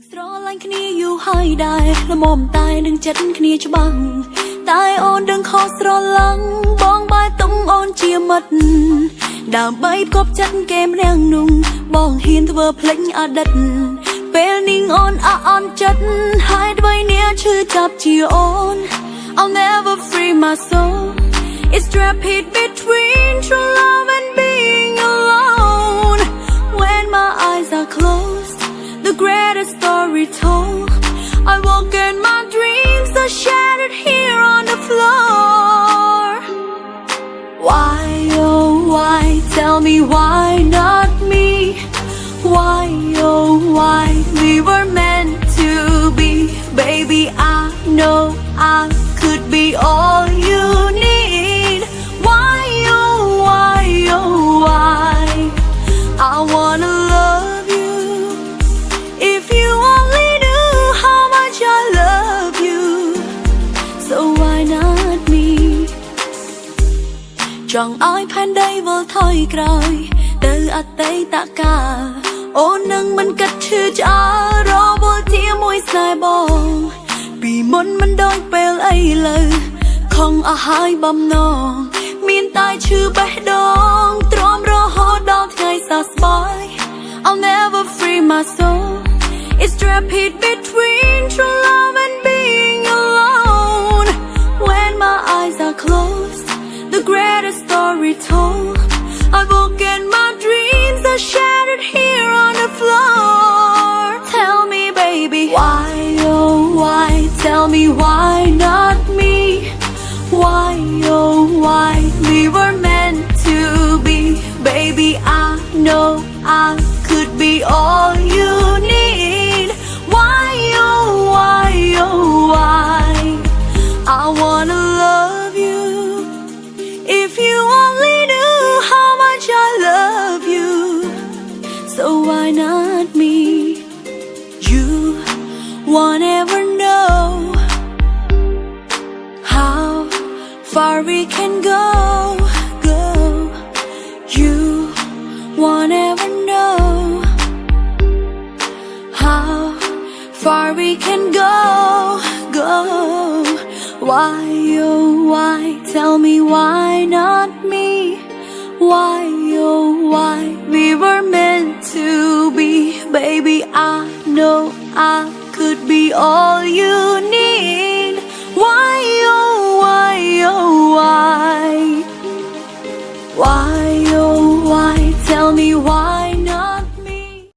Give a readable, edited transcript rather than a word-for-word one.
ស្រឡាញ់គ្នាយូរហើយដែរល្មមតែនឹងចិត្តគ្នាច្បាស់តែអូនដឹងខុសស្រឡាញ់បងបែរទុំអូនជាមិត្តដើម្បីផ្គប់ចិត្តគេម្នាក់នោះបងហ៊ានធ្វើភ្លេចអតីតពេលនេះអូនអន់ចិត្តហើយអ្វីនេះឈឺចាប់ជាអូន I'll never free my soul It's trapped between true love and being alone When my eyes are closed The greatest story told I woke in my dreams are shattered here on the floor Why, oh why, tell me why not me Why, oh why, we were meant to be Baby, I know I could be all you need Why, oh why, oh why I wanna love you If you only knew how much I love you So why not me ចង់ឲ្យផែនដីវិលថយក្រោយទៅអតីតកាលអូននឹងមិនគិតឈឺឆ្អើររវល់ជាមួយខ្សែបងពីមុនមិនដូចពេលអីលើខំអស់ហើយបំណងមានតែឈឺបេះដូងទ្រាំរហូតដល់ថ្ងៃសោះស្បើយ I'll never free my soul It's trapped between true love and being alone When my eyes are closed The greatest story told I woke in my dreams are shattered here on the floor Tell me baby Why, oh why Tell me why not me Why, oh why We were meant to be Baby I know I could be all you need Why, oh why, oh why I wanna love you If you only knew how much I love you So why not me You won't ever know How far we can go You won't ever know How far we can go Why, oh why, tell me why not me Why, oh why, we were meant to be Baby I know I could be all you need Why, oh why, oh why Why, oh why, tell me why